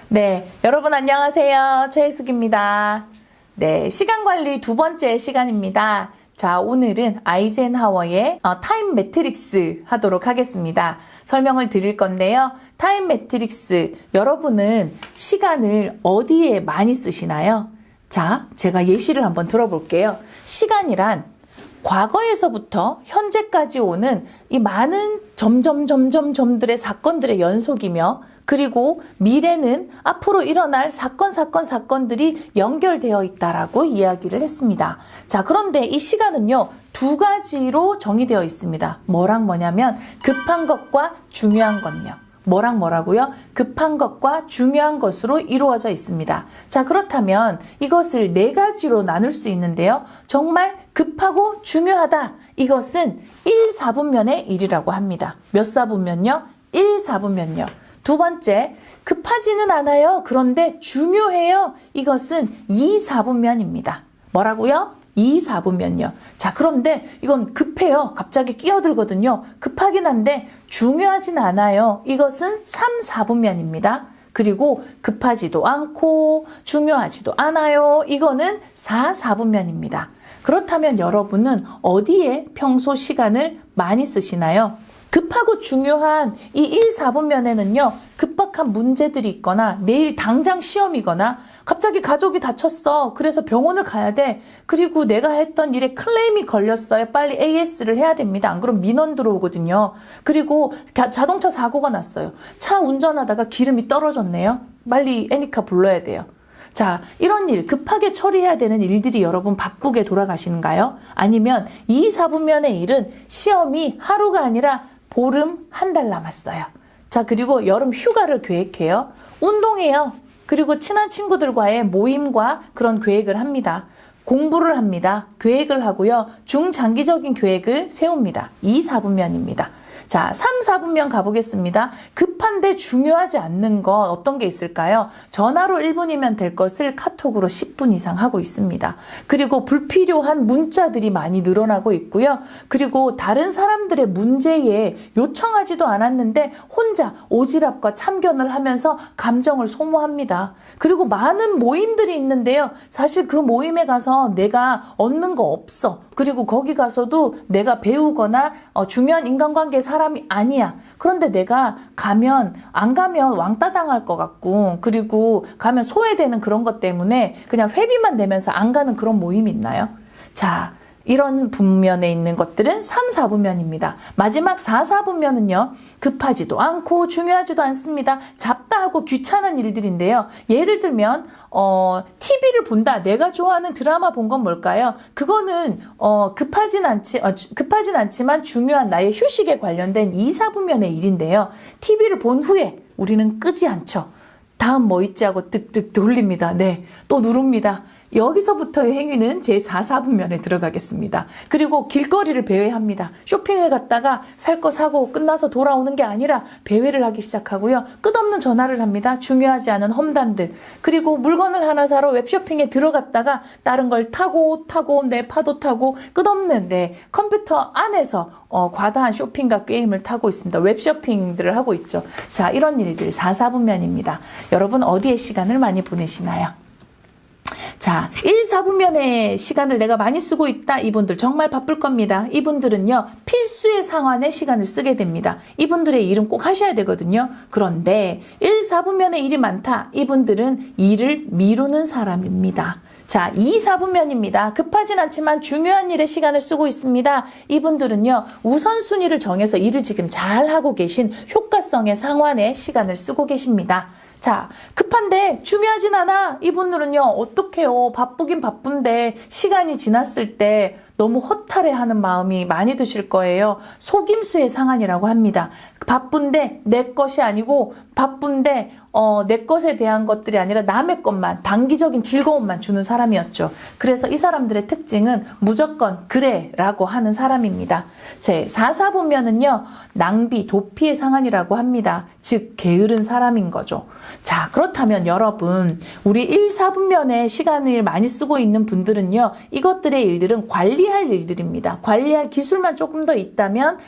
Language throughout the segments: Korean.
네, 여러분 안녕하세요. 최혜숙입니다. 네, 시간관리 두 번째 시간입니다. 자, 오늘은 아이젠하워의 타임 매트릭스 하도록 하겠습니다. 설명을 드릴 건데요. 타임 매트릭스, 여러분은 시간을 어디에 많이 쓰시나요? 자, 제가 예시를 한번 들어볼게요. 시간이란 과거에서부터 현재까지 오는 이 많은 점들의 사건들의 연속이며, 그리고 미래는 앞으로 일어날 사건들이 연결되어 있다라고 이야기를 했습니다. 자, 그런데 이 시간은요, 두 가지로 정의되어 있습니다. 뭐냐면 급한 것과 중요한 것요. 뭐라고요? 급한 것과 중요한 것으로 이루어져 있습니다. 자, 그렇다면 이것을 네 가지로 나눌 수 있는데요. 정말 급하고 중요하다. 이것은 1사분면의 일이라고 합니다. 몇 사분면요? 1사분면요. 두 번째, 급하지는 않아요. 그런데 중요해요. 이것은 2사분면입니다. 뭐라고요? 2사분면요. 자, 그런데 이건 급해요. 갑자기 끼어들거든요. 급하긴 한데 중요하진 않아요. 이것은 3사분면입니다. 그리고 급하지도 않고 중요하지도 않아요. 이거는 4사분면입니다. 그렇다면 여러분은 어디에 평소 시간을 많이 쓰시나요? 급하고 중요한 이 1사분면에는요, 급박한 문제들이 있거나 내일 당장 시험이거나 갑자기 가족이 다쳤어. 그래서 병원을 가야 돼. 그리고 내가 했던 일에 클레임이 걸렸어요. 빨리 AS를 해야 됩니다. 안 그러면 민원 들어오거든요. 그리고 자동차 사고가 났어요. 차 운전하다가 기름이 떨어졌네요. 빨리 애니카 불러야 돼요. 자, 이런 일, 급하게 처리해야 되는 일들이 여러분 바쁘게 돌아가시는가요? 아니면 2사분면의 일은 시험이 하루가 아니라 보름 한 달 남았어요. 자, 그리고 여름 휴가를 계획해요. 운동해요. 그리고 친한 친구들과의 모임과 그런 계획을 합니다. 공부를 합니다. 계획을 하고요. 중장기적인 계획을 세웁니다. 2사분면입니다. 자, 3사분면 가보겠습니다. 급한데 중요하지 않는 것 어떤 게 있을까요? 전화로 1분이면 될 것을 카톡으로 10분 이상 하고 있습니다. 그리고 불필요한 문자들이 많이 늘어나고 있고요. 그리고 다른 사람들의 문제에 요청하지도 않았는데 혼자 오지랖과 참견을 하면서 감정을 소모합니다. 그리고 많은 모임들이 있는데요. 사실 그 모임에 가서 내가 얻는 거 없어. 그리고 거기 가서도 내가 배우거나 중요한 인간관계 사람이 아니야. 그런데 내가 안 가면 왕따 당할 것 같고, 그리고 가면 소외되는 그런 것 때문에 그냥 회비만 내면서 안 가는 그런 모임이 있나요? 자, 이런 분면에 있는 것들은 3사분면입니다. 마지막 4사분면은요. 급하지도 않고 중요하지도 않습니다. 잡다하고 귀찮은 일들인데요. 예를 들면 TV를 본다. 내가 좋아하는 드라마 본 건 뭘까요? 그거는 급하진 않지만 중요한 나의 휴식에 관련된 2사분면의 일인데요. TV를 본 후에 우리는 끄지 않죠. 다음 뭐 있지 하고 뜩뜩 돌립니다. 네, 또 누릅니다. 여기서부터의 행위는 제4사분면에 들어가겠습니다. 그리고 길거리를 배회합니다. 쇼핑을 갔다가 살 거 사고 끝나서 돌아오는 게 아니라 배회를 하기 시작하고요. 끝없는 전화를 합니다. 중요하지 않은 험담들. 그리고 물건을 하나 사러 웹쇼핑에 들어갔다가 다른 걸 타고 내 파도 타고 끝없는 컴퓨터 안에서 과다한 쇼핑과 게임을 타고 있습니다. 웹쇼핑들을 하고 있죠. 자, 이런 일들 4사분면입니다. 여러분 어디에 시간을 많이 보내시나요? 자, 1사분면의 시간을 내가 많이 쓰고 있다. 이분들 정말 바쁠 겁니다. 이분들은요, 필수의 상환에 시간을 쓰게 됩니다. 이분들의 일은 꼭 하셔야 되거든요. 그런데 1사분면의 일이 많다. 이분들은 일을 미루는 사람입니다. 자, 2사분면입니다. 급하진 않지만 중요한 일에 시간을 쓰고 있습니다. 이분들은요, 우선순위를 정해서 일을 지금 잘 하고 계신 효과성의 상환에 시간을 쓰고 계십니다. 자, 급한데 중요하진 않아. 이분들은요, 어떡해요. 바쁘긴 바쁜데 시간이 지났을 때 너무 허탈해하는 마음이 많이 드실 거예요. 속임수의 상한이라고 합니다. 바쁜데 내 것이 아니고 바쁜데 내 것에 대한 것들이 아니라 남의 것만, 단기적인 즐거움만 주는 사람이었죠. 그래서 이 사람들의 특징은 무조건 그래 라고 하는 사람입니다. 제 4사분면은요, 낭비, 도피의 상한이라고 합니다. 즉 게으른 사람인 거죠. 자, 그렇다면 여러분, 우리 1사분면에 시간을 많이 쓰고 있는 분들은요, 이것들의 일들은 관리 관리할 일들입니다. 관리할 기술만 조금 더 있다면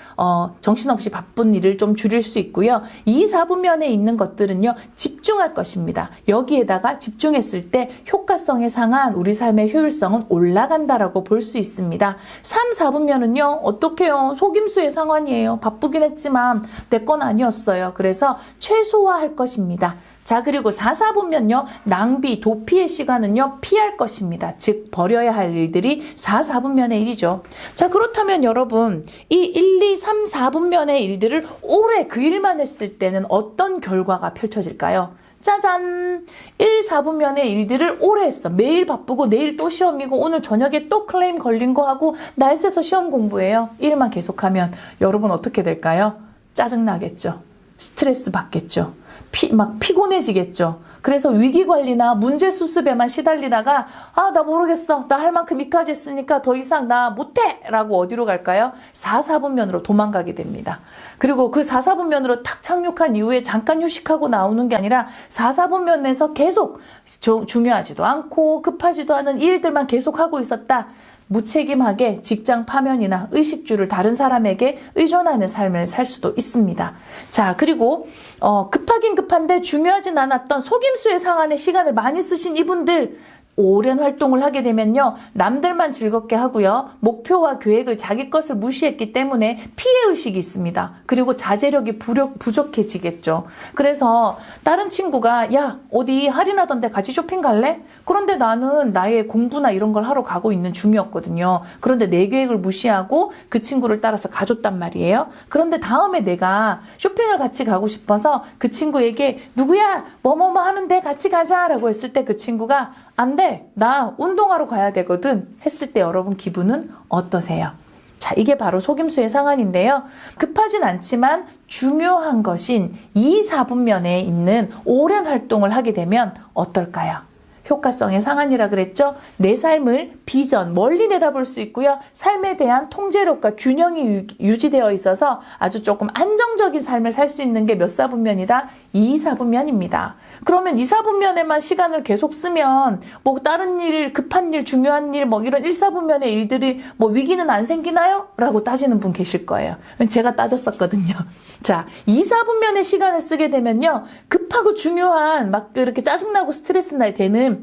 정신없이 바쁜 일을 좀 줄일 수 있고요. 2, 4분면에 있는 것들은요. 집중할 것입니다. 여기에다가 집중했을 때 효과성에 상한 우리 삶의 효율성은 올라간다라고 볼 수 있습니다. 3, 4분면은요. 어떡해요? 속임수의 상황이에요. 바쁘긴 했지만 내 건 아니었어요. 그래서 최소화할 것입니다. 자, 그리고 4, 4분면요. 낭비, 도피의 시간은요. 피할 것입니다. 즉 버려야 할 일들이 4, 4분면의 일이죠. 자, 그렇다면 여러분 이 1, 2, 3, 4분면의 일들을 오래 그 일만 했을 때는 어떤 결과가 펼쳐질까요? 짜잔! 1, 4분면의 일들을 오래 했어. 매일 바쁘고 내일 또 시험이고 오늘 저녁에 또 클레임 걸린 거 하고 날 새서 시험 공부해요. 이 일만 계속하면 여러분 어떻게 될까요? 짜증나겠죠. 스트레스 받겠죠. 막 피곤해지겠죠. 그래서 위기관리나 문제 수습에만 시달리다가 나 모르겠어. 나 할 만큼 이까지 했으니까 더 이상 나 못해! 라고 어디로 갈까요? 4, 4분면으로 도망가게 됩니다. 그리고 그 4, 4분면으로 탁 착륙한 이후에 잠깐 휴식하고 나오는 게 아니라 4, 4분면에서 계속 중요하지도 않고 급하지도 않은 이 일들만 계속하고 있었다. 무책임하게 직장 파면이나 의식주를 다른 사람에게 의존하는 삶을 살 수도 있습니다. 자, 그리고 급하긴 급한데 중요하진 않았던 속임수의 상한에 시간을 많이 쓰신 이분들 오랜 활동을 하게 되면요. 남들만 즐겁게 하고요. 목표와 계획을 자기 것을 무시했기 때문에 피해의식이 있습니다. 그리고 자제력이 부족해지겠죠. 그래서 다른 친구가 야 어디 할인하던데 같이 쇼핑 갈래? 그런데 나는 나의 공부나 이런 걸 하러 가고 있는 중이었거든요. 그런데 내 계획을 무시하고 그 친구를 따라서 가줬단 말이에요. 그런데 다음에 내가 쇼핑을 같이 가고 싶어서 그 친구에게 누구야 뭐뭐뭐 하는데 같이 가자라고 했을 때 그 친구가 안 돼. 나 운동하러 가야 되거든. 했을 때 여러분 기분은 어떠세요? 자, 이게 바로 속임수의 상한인데요. 급하진 않지만 중요한 것인 2, 4분면에 있는 오랜 활동을 하게 되면 어떨까요? 효과성의 상한이라 그랬죠? 내 삶을 비전, 멀리 내다볼 수 있고요. 삶에 대한 통제력과 균형이 유지되어 있어서 아주 조금 안정적인 삶을 살 수 있는 게 몇 사분면이다? 2, 4분면입니다. 그러면 2, 4분면에만 시간을 계속 쓰면 뭐 다른 일, 급한 일, 중요한 일, 뭐 이런 1, 4분면의 일들이 뭐 위기는 안 생기나요? 라고 따지는 분 계실 거예요. 제가 따졌었거든요. 자, 2, 4분면의 시간을 쓰게 되면요. 급하고 중요한 막 그렇게 짜증나고 스트레스 날 때는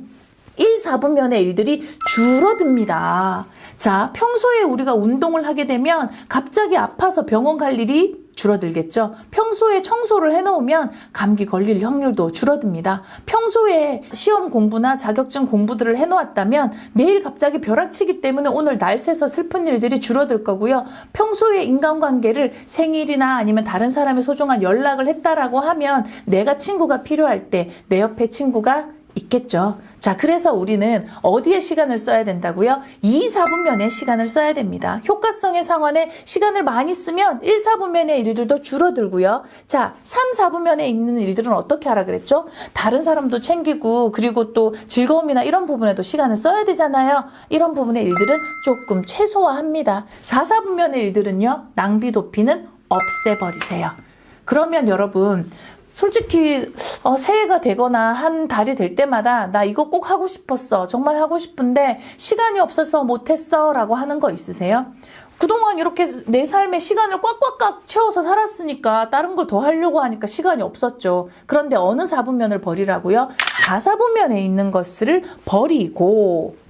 1, 4분면의 일들이 줄어듭니다. 자, 평소에 우리가 운동을 하게 되면 갑자기 아파서 병원 갈 일이 줄어들겠죠. 평소에 청소를 해놓으면 감기 걸릴 확률도 줄어듭니다. 평소에 시험 공부나 자격증 공부들을 해놓았다면 내일 갑자기 벼락치기 때문에 오늘 날 새서 슬픈 일들이 줄어들 거고요. 평소에 인간관계를 생일이나 아니면 다른 사람의 소중한 연락을 했다라고 하면 내가 친구가 필요할 때 내 옆에 친구가 있겠죠. 자, 그래서 우리는 어디에 시간을 써야 된다고요? 2, 4분면에 시간을 써야 됩니다. 효과성의 상환에 시간을 많이 쓰면 1, 4분면의 일들도 줄어들고요. 자, 3, 4분면에 있는 일들은 어떻게 하라 그랬죠? 다른 사람도 챙기고 그리고 또 즐거움이나 이런 부분에도 시간을 써야 되잖아요. 이런 부분의 일들은 조금 최소화합니다. 4, 4분면의 일들은요. 낭비 도피는 없애버리세요. 그러면 여러분 솔직히 새해가 되거나 한 달이 될 때마다 나 이거 꼭 하고 싶었어. 정말 하고 싶은데 시간이 없어서 못했어 라고 하는 거 있으세요? 그동안 이렇게 내 삶에 시간을 꽉꽉꽉 채워서 살았으니까 다른 걸 더 하려고 하니까 시간이 없었죠. 그런데 어느 4분면을 버리라고요? 4, 4분면에 있는 것을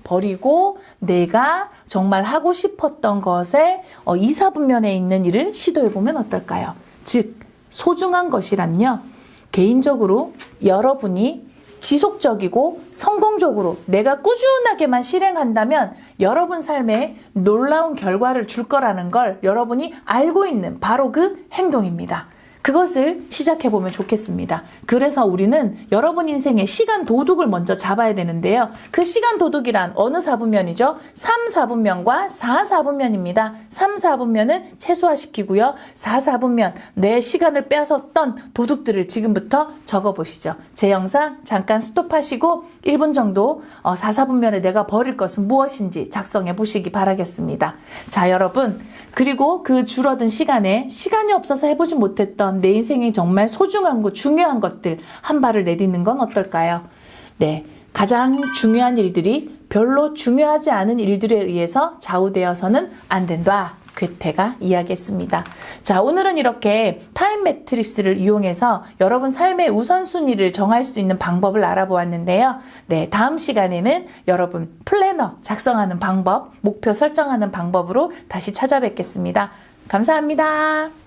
버리고 내가 정말 하고 싶었던 것에 2, 4분면에 있는 일을 시도해보면 어떨까요? 즉 소중한 것이란요. 개인적으로 여러분이 지속적이고 성공적으로 내가 꾸준하게만 실행한다면 여러분 삶에 놀라운 결과를 줄 거라는 걸 여러분이 알고 있는 바로 그 행동입니다. 그것을 시작해보면 좋겠습니다. 그래서 우리는 여러분 인생의 시간 도둑을 먼저 잡아야 되는데요. 그 시간 도둑이란 어느 4분면이죠? 3, 4분면과 4, 4분면입니다. 3, 4분면은 최소화시키고요. 4, 4분면 내 시간을 뺏었던 도둑들을 지금부터 적어보시죠. 제 영상 잠깐 스톱하시고 1분 정도 4, 4분면에 내가 버릴 것은 무엇인지 작성해 보시기 바라겠습니다. 자, 여러분, 그리고 그 줄어든 시간에 시간이 없어서 해보지 못했던 내 인생이 정말 소중한 거 중요한 것들 한 발을 내딛는 건 어떨까요? 네, 가장 중요한 일들이 별로 중요하지 않은 일들에 의해서 좌우되어서는 안 된다. 괴테가 이야기했습니다. 자, 오늘은 이렇게 타임 매트릭스를 이용해서 여러분 삶의 우선순위를 정할 수 있는 방법을 알아보았는데요. 네, 다음 시간에는 여러분 플래너 작성하는 방법, 목표 설정하는 방법으로 다시 찾아뵙겠습니다. 감사합니다.